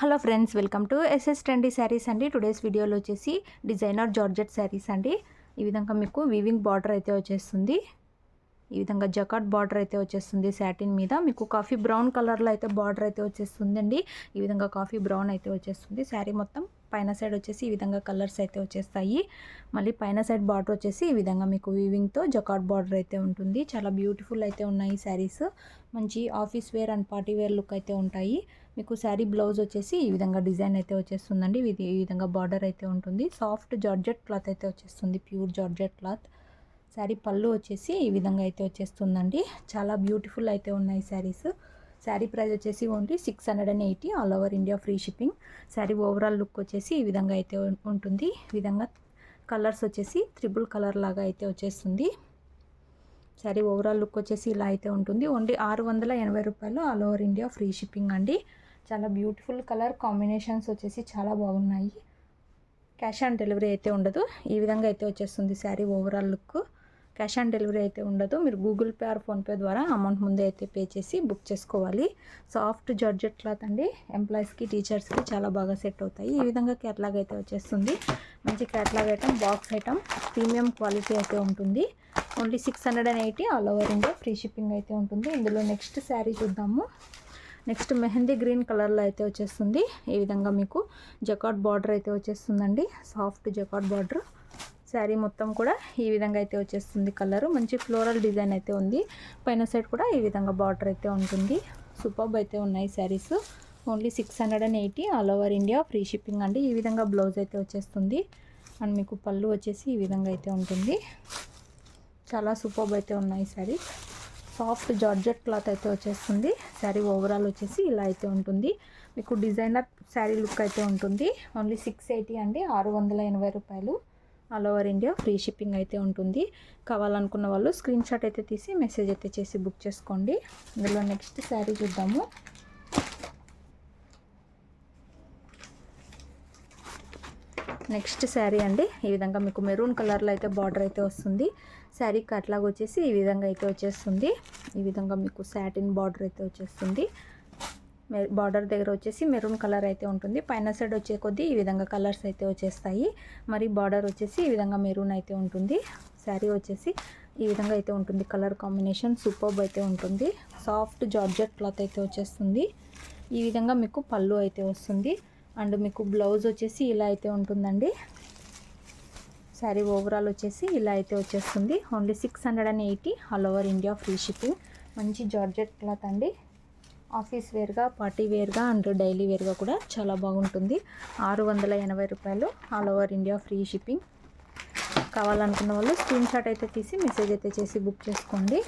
Hello friends, welcome to SS Trendy Sarees అండి. Today's వీడియోలో వచ్చేసి డిజైనర్ జార్జెట్ శారీస్ అండి. ఈ విధంగా మీకు వీవింగ్ బార్డర్ అయితే వచ్చేస్తుంది. ఈ విధంగా జకాట్ బార్డర్ అయితే వచ్చేస్తుంది. సాటిన్ మీద మీకు కాఫీ బ్రౌన్ కలర్లో అయితే బార్డర్ అయితే వచ్చేస్తుంది అండి. ఈ విధంగా కాఫీ బ్రౌన్ అయితే వచ్చేస్తుంది. శారీ మొత్తం పైన సైడ్ వచ్చేసి ఈ విధంగా కలర్స్ అయితే వచ్చేస్తాయి. మళ్ళీ పైన సైడ్ బార్డర్ వచ్చేసి ఈ విధంగా మీకు వీవింగ్తో జకాట్ బార్డర్ అయితే ఉంటుంది. చాలా బ్యూటిఫుల్ అయితే ఉన్నాయి శారీస్. మంచి office wear and party wear look అయితే ఉంటాయి. మీకు శారీ బ్లౌజ్ వచ్చేసి ఈ విధంగా డిజైన్ అయితే వచ్చేస్తుందండి. ఇది ఈ విధంగా బార్డర్ అయితే ఉంటుంది. సాఫ్ట్ జార్జెట్ క్లాత్ అయితే వచ్చేస్తుంది. Pure georgette cloth. శారీ పళ్ళు వచ్చేసి ఈ విధంగా అయితే వచ్చేస్తుందండి. చాలా బ్యూటిఫుల్ అయితే ఉన్నాయి శారీస్. శారీ ప్రైస్ వచ్చేసి only 680 all over India free shipping. Sari overall look వచ్చేసి ఈ విధంగా అయితే ఉంటుంది. ఈ విధంగా కలర్స్ వచ్చేసి త్రిబుల్ కలర్ లాగా అయితే వచ్చేస్తుంది. శారీ ఓవరాల్ లుక్ వచ్చేసి ఇలా అయితే ఉంటుంది. ఓన్లీ 680 రూపాయలు all over India free shipping అండి. చాలా బ్యూటిఫుల్ కలర్ కాంబినేషన్స్ వచ్చేసి చాలా బాగున్నాయి. క్యాష్ ఆన్ డెలివరీ అయితే ఉండదు. ఈ విధంగా అయితే వచ్చేస్తుంది sari overall look. Cash on delivery అయితే ఉండదు. మీరు గూగుల్ పే ఆర్ ఫోన్పే ద్వారా అమౌంట్ ముందే అయితే పే చేసి బుక్ చేసుకోవాలి. సాఫ్ట్ జార్జెట్ క్లాత్ అండి. ఎంప్లాయీస్కి, టీచర్స్కి చాలా బాగా సెట్ అవుతాయి. ఈ విధంగా క్యాట్లాగ్ అయితే వచ్చేస్తుంది. మంచి catalogue item, box item, premium quality అయితే ఉంటుంది. Only 680 all over India free shipping అయితే ఉంటుంది. ఇందులో నెక్స్ట్ శారీ చూద్దాము. నెక్స్ట్ మెహందీ గ్రీన్ కలర్లో అయితే వచ్చేస్తుంది. ఈ విధంగా మీకు జకాట్ బార్డర్ అయితే వచ్చేస్తుందండి. Soft జకాట్ border. శారీ మొత్తం కూడా ఈ విధంగా అయితే వచ్చేస్తుంది. కలరు మంచి ఫ్లోరల్ డిజైన్ అయితే ఉంది. పైన సైడ్ కూడా ఈ విధంగా బార్డర్ అయితే ఉంటుంది. సూపర్బ్ అయితే ఉన్నాయి saris. Only 680 all over India free shipping అండి. ఈ విధంగా బ్లౌజ్ అయితే వచ్చేస్తుంది. అండ్ మీకు పళ్ళు వచ్చేసి ఈ విధంగా అయితే ఉంటుంది. చాలా సూపర్బ్ అయితే ఉన్నాయి శారీ. సాఫ్ట్ జార్జెట్ క్లాత్ అయితే వచ్చేస్తుంది. శారీ ఓవరాల్ వచ్చేసి ఇలా అయితే ఉంటుంది. మీకు డిజైనర్ శారీ లుక్ అయితే ఉంటుంది. ఓన్లీ 680 అండి. 680 రూపాయలు all over India free shipping అయితే ఉంటుంది. కావాలనుకున్న వాళ్ళు స్క్రీన్ షాట్ అయితే తీసి మెసేజ్ అయితే చేసి బుక్ చేసుకోండి. ఇందులో నెక్స్ట్ శారీ చూద్దాము. నెక్స్ట్ శారీ అండి. ఈ విధంగా మీకు మెరూన్ కలర్లో అయితే బార్డర్ అయితే వస్తుంది. శారీ కట్లాగా వచ్చేసి ఈ విధంగా అయితే వచ్చేస్తుంది. ఈ విధంగా మీకు సాటిన్ బార్డర్ అయితే వచ్చేస్తుంది. బార్డర్ దగ్గర వచ్చేసి మెరూన్ కలర్ అయితే ఉంటుంది. పైన సైడ్ వచ్చే కొద్దీ ఈ విధంగా కలర్స్ అయితే వచ్చేస్తాయి. మరి బార్డర్ వచ్చేసి ఈ విధంగా మెరూన్ అయితే ఉంటుంది. శారీ వచ్చేసి ఈ విధంగా అయితే ఉంటుంది. కలర్ కాంబినేషన్ సూపర్బ్ అయితే ఉంటుంది. సాఫ్ట్ జార్జెట్ క్లాత్ అయితే వచ్చేస్తుంది. ఈ విధంగా మీకు పళ్ళు అయితే వస్తుంది. అండ్ మీకు బ్లౌజ్ వచ్చేసి ఇలా అయితే ఉంటుందండి. శారీ ఓవరాల్ వచ్చేసి ఇలా అయితే వచ్చేస్తుంది. Only 680 all over India free shipping. మంచి జార్జెట్ క్లాత్ అండి. ఆఫీస్ వేర్గా, పార్టీ వేర్గా అండ్ డైలీ వేర్గా కూడా చాలా బాగుంటుంది. 680 రూపాయలు all over India free shipping. కావాలనుకున్న వాళ్ళు స్క్రీన్ షాట్ అయితే తీసి మెసేజ్ అయితే చేసి బుక్ చేసుకోండి.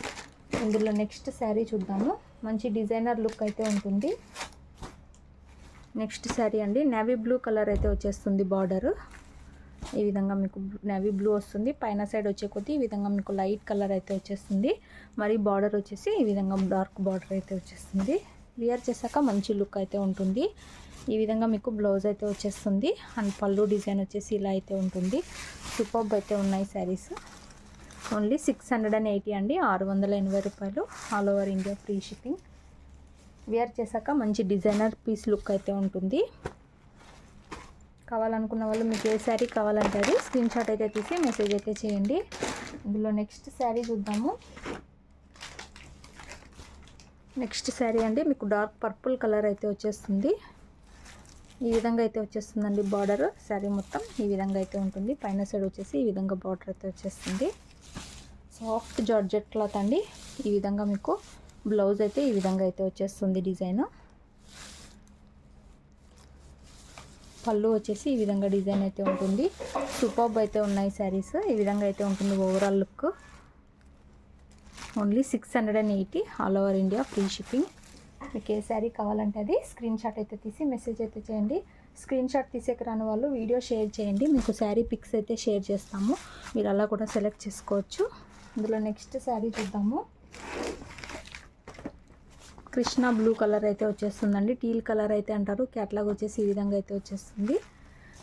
ఇందులో నెక్స్ట్ శారీ చూద్దాము. మంచి డిజైనర్ లుక్ అయితే ఉంటుంది. నెక్స్ట్ శారీ అండి. నేవీ బ్లూ కలర్ అయితే వచ్చేస్తుంది. బార్డర్ ఈ విధంగా మీకు నేవీ బ్లూ వస్తుంది. పైన సైడ్ వచ్చే కొద్దీ ఈ విధంగా మీకు లైట్ కలర్ అయితే వచ్చేస్తుంది. మరి బార్డర్ వచ్చేసి ఈ విధంగా డార్క్ బార్డర్ అయితే వచ్చేస్తుంది. వియర్ చేశాక మంచి లుక్ అయితే ఉంటుంది. ఈ విధంగా మీకు బ్లౌజ్ అయితే వచ్చేస్తుంది. అండ్ పళ్ళు డిజైన్ వచ్చేసి ఇలా అయితే ఉంటుంది. సూపర్బ్ అయితే ఉన్నాయి శారీస్. ఓన్లీ 680 అండి. 680 రూపాయలు all over India free shipping. Wear చేశాక మంచి డిజైనర్ పీస్ లుక్ అయితే ఉంటుంది. కావాలనుకున్న వాళ్ళు మీకు ఏ శారీ కావాలంటే అది స్క్రీన్ షాట్ అయితే తీసి మెసేజ్ అయితే చేయండి. ఇందులో నెక్స్ట్ శారీ చూద్దాము. నెక్స్ట్ శారీ అండి. మీకు డార్క్ పర్పుల్ కలర్ అయితే వచ్చేస్తుంది. ఈ విధంగా అయితే వచ్చేస్తుందండి బార్డర్. శారీ మొత్తం ఈ విధంగా అయితే ఉంటుంది. పైన సైడ్ వచ్చేసి ఈ విధంగా బార్డర్ అయితే వచ్చేస్తుంది. సాఫ్ట్ జార్జెట్ క్లాత్ అండి. ఈ విధంగా మీకు బ్లౌజ్ అయితే ఈ విధంగా అయితే వచ్చేస్తుంది. డిజైన్ పళ్ళు వచ్చేసి ఈ విధంగా డిజైన్ అయితే ఉంటుంది. సూపర్బ్ అయితే ఉన్నాయి శారీస్. ఈ విధంగా అయితే ఉంటుంది overall look. Only 680 all over India free shipping. మీకు ఏ శారీ కావాలంటే అది స్క్రీన్ షాట్ అయితే తీసి మెసేజ్ అయితే చేయండి. స్క్రీన్ షాట్ తీసేకి రాని వాళ్ళు వీడియో షేర్ చేయండి. మీకు శారీ పిక్స్ అయితే షేర్ చేస్తాము. మీరు అలా కూడా సెలెక్ట్ చేసుకోవచ్చు. ఇందులో నెక్స్ట్ శారీ చూద్దాము. కృష్ణ బ్లూ కలర్ అయితే వచ్చేస్తుందండి. టీల్ కలర్ అయితే అంటారు. క్యాట్లాగ్ వచ్చేసి ఈ విధంగా అయితే వచ్చేస్తుంది.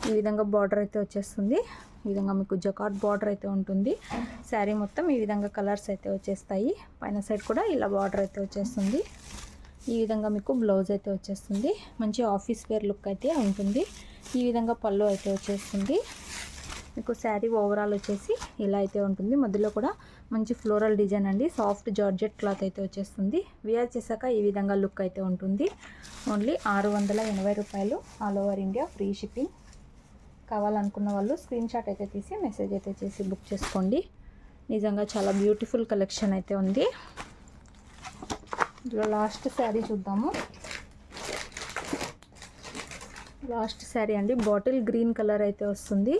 ఈ విధంగా బార్డర్ అయితే వచ్చేస్తుంది. ఈ విధంగా మీకు జకాట్ బార్డర్ అయితే ఉంటుంది. శారీ మొత్తం ఈ విధంగా కలర్స్ అయితే వచ్చేస్తాయి. పైన సైడ్ కూడా ఇలా బార్డర్ అయితే వచ్చేస్తుంది. ఈ విధంగా మీకు బ్లౌజ్ అయితే వచ్చేస్తుంది. మంచి ఆఫీస్ వేర్ లుక్ అయితే ఉంటుంది. ఈ విధంగా పళ్ళు అయితే వచ్చేస్తుంది. మీకు శారీ ఓవరాల్ వచ్చేసి ఇలా అయితే ఉంటుంది. మధ్యలో కూడా మంచి ఫ్లోరల్ డిజైన్ అండి. సాఫ్ట్ జార్జెట్ క్లాత్ అయితే వచ్చేస్తుంది. వేర్ చేశాక ఈ విధంగా లుక్ అయితే ఉంటుంది. ఓన్లీ 680 రూపాయలు. All over India free shipping. కావాలనుకున్న వాళ్ళు స్క్రీన్ షాట్ అయితే తీసి మెసేజ్ అయితే చేసి బుక్ చేసుకోండి. నిజంగా చాలా బ్యూటిఫుల్ కలెక్షన్ అయితే ఉంది. ఇందులో లాస్ట్ శారీ చూద్దాము. లాస్ట్ శారీ అండి. బాటిల్ గ్రీన్ కలర్ అయితే వస్తుంది.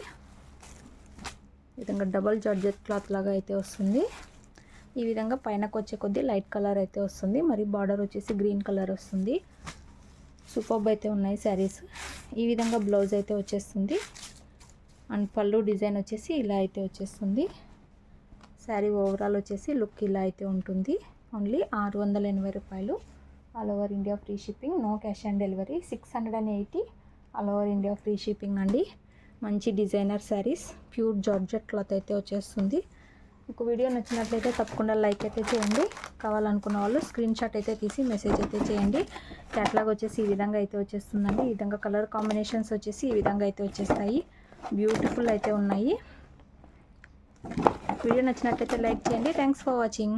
ఈ విధంగా డబల్ జార్జెట్ క్లాత్ లాగా అయితే వస్తుంది. ఈ విధంగా పైనకు వచ్చే కొద్దీ లైట్ కలర్ అయితే వస్తుంది. మరి బార్డర్ వచ్చేసి గ్రీన్ కలర్ వస్తుంది. సూపర్బ్ అయితే ఉన్నాయి శారీస్. ఈ విధంగా బ్లౌజ్ అయితే వచ్చేస్తుంది. అండ్ పళ్ళు డిజైన్ వచ్చేసి ఇలా అయితే వచ్చేస్తుంది. శారీ ఓవరాల్ వచ్చేసి లుక్ ఇలా అయితే ఉంటుంది. ఓన్లీ 680 రూపాయలు. All over India free shipping. No cash on delivery. 680 all over India free shipping అండి. మంచి designer sarees. Pure georgette cloth అయితే వచ్చేస్తుంది. మీకు వీడియో నచ్చినట్లయితే తప్పకుండా లైక్ అయితే చేయండి. కావాలనుకున్న వాళ్ళు స్క్రీన్ షాట్ అయితే తీసి మెసేజ్ అయితే చేయండి. క్యాట్లాగ్ వచ్చేసి ఈ విధంగా అయితే వచ్చేస్తుందండి. ఈ విధంగా కలర్ కాంబినేషన్స్ వచ్చేసి ఈ విధంగా అయితే వచ్చేస్తాయి. బ్యూటిఫుల్ అయితే ఉన్నాయి. వీడియో నచ్చినట్లయితే లైక్ చేయండి. Thanks for watching.